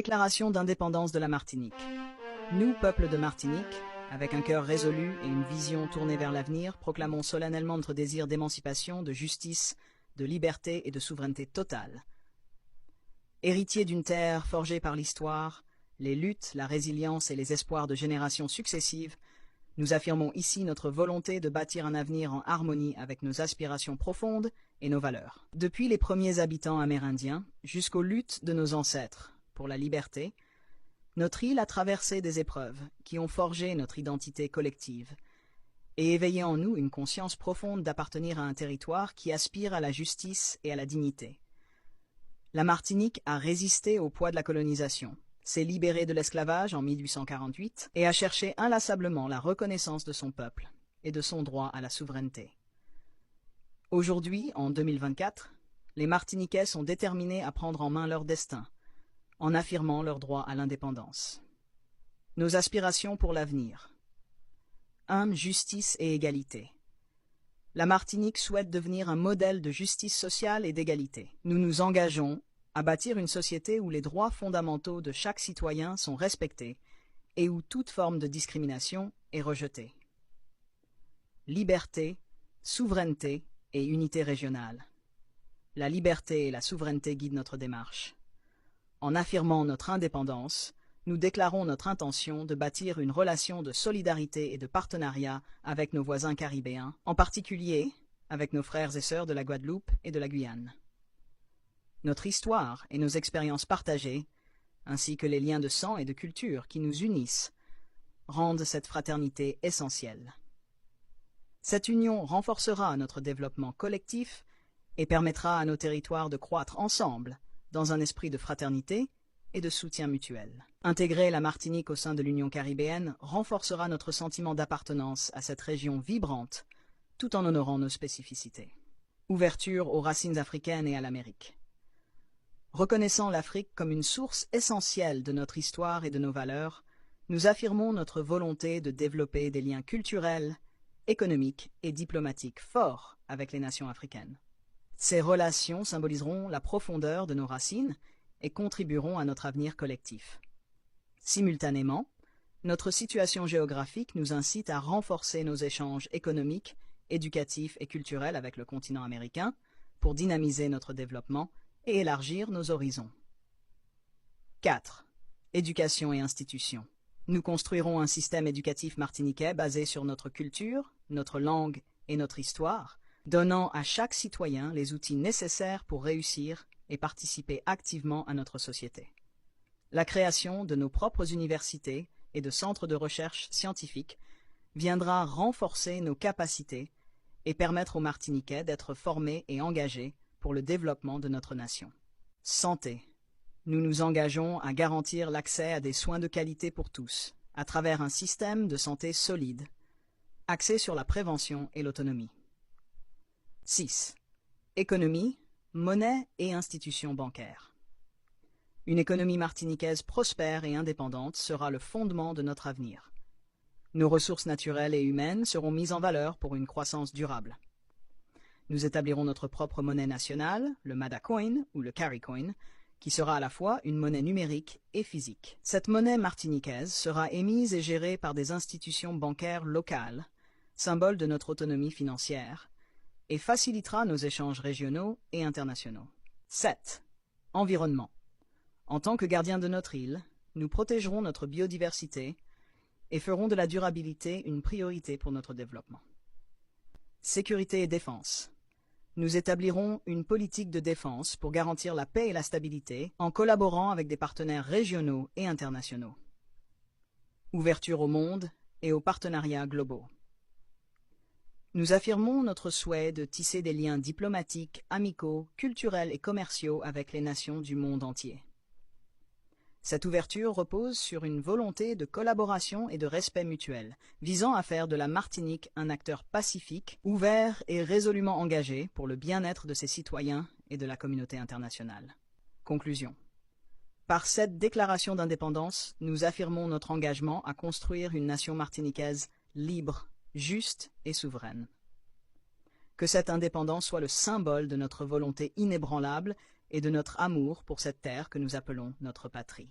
Déclaration d'indépendance de la Martinique. Nous, peuple de Martinique, avec un cœur résolu et une vision tournée vers l'avenir, proclamons solennellement notre désir d'émancipation, de justice, de liberté et de souveraineté totale. Héritiers d'une terre forgée par l'histoire, les luttes, la résilience et les espoirs de générations successives, nous affirmons ici notre volonté de bâtir un avenir en harmonie avec nos aspirations profondes et nos valeurs. Depuis les premiers habitants amérindiens jusqu'aux luttes de nos ancêtres pour la liberté, notre île a traversé des épreuves qui ont forgé notre identité collective et éveillé en nous une conscience profonde d'appartenir à un territoire qui aspire à la justice et à la dignité. La Martinique a résisté au poids de la colonisation, s'est libérée de l'esclavage en 1848 et a cherché inlassablement la reconnaissance de son peuple et de son droit à la souveraineté. Aujourd'hui, en 2024, les Martiniquais sont déterminés à prendre en main leur destin, en affirmant leur droit à l'indépendance. Nos aspirations pour l'avenir. 1. Justice et égalité. La Martinique souhaite devenir un modèle de justice sociale et d'égalité. Nous nous engageons à bâtir une société où les droits fondamentaux de chaque citoyen sont respectés et où toute forme de discrimination est rejetée. Liberté, souveraineté et unité régionale. La liberté et la souveraineté guident notre démarche. En affirmant notre indépendance, nous déclarons notre intention de bâtir une relation de solidarité et de partenariat avec nos voisins caribéens, en particulier avec nos frères et sœurs de la Guadeloupe et de la Guyane. Notre histoire et nos expériences partagées, ainsi que les liens de sang et de culture qui nous unissent, rendent cette fraternité essentielle. Cette union renforcera notre développement collectif et permettra à nos territoires de croître ensemble dans un esprit de fraternité et de soutien mutuel. Intégrer la Martinique au sein de l'Union caribéenne renforcera notre sentiment d'appartenance à cette région vibrante, tout en honorant nos spécificités. Ouverture aux racines africaines et à l'Amérique. Reconnaissant l'Afrique comme une source essentielle de notre histoire et de nos valeurs, nous affirmons notre volonté de développer des liens culturels, économiques et diplomatiques forts avec les nations africaines. Ces relations symboliseront la profondeur de nos racines et contribueront à notre avenir collectif. Simultanément, notre situation géographique nous incite à renforcer nos échanges économiques, éducatifs et culturels avec le continent américain pour dynamiser notre développement et élargir nos horizons. 4. Éducation et institutions. Nous construirons un système éducatif martiniquais basé sur notre culture, notre langue et notre histoire, donnant à chaque citoyen les outils nécessaires pour réussir et participer activement à notre société. La création de nos propres universités et de centres de recherche scientifiques viendra renforcer nos capacités et permettre aux Martiniquais d'être formés et engagés pour le développement de notre nation. Santé. Nous nous engageons à garantir l'accès à des soins de qualité pour tous, à travers un système de santé solide, axé sur la prévention et l'autonomie. 6. Économie, monnaie et institutions bancaires. Une économie martiniquaise prospère et indépendante sera le fondement de notre avenir. Nos ressources naturelles et humaines seront mises en valeur pour une croissance durable. Nous établirons notre propre monnaie nationale, le Madacoin ou le Caricoin, qui sera à la fois une monnaie numérique et physique. Cette monnaie martiniquaise sera émise et gérée par des institutions bancaires locales, symbole de notre autonomie financière, et facilitera nos échanges régionaux et internationaux. 7. Environnement. En tant que gardiens de notre île, nous protégerons notre biodiversité et ferons de la durabilité une priorité pour notre développement. Sécurité et défense. Nous établirons une politique de défense pour garantir la paix et la stabilité en collaborant avec des partenaires régionaux et internationaux. Ouverture au monde et aux partenariats globaux. Nous affirmons notre souhait de tisser des liens diplomatiques, amicaux, culturels et commerciaux avec les nations du monde entier. Cette ouverture repose sur une volonté de collaboration et de respect mutuel, visant à faire de la Martinique un acteur pacifique, ouvert et résolument engagé pour le bien-être de ses citoyens et de la communauté internationale. Conclusion. Par cette déclaration d'indépendance, nous affirmons notre engagement à construire une nation martiniquaise libre, juste et souveraine. Que cette indépendance soit le symbole de notre volonté inébranlable et de notre amour pour cette terre que nous appelons notre patrie.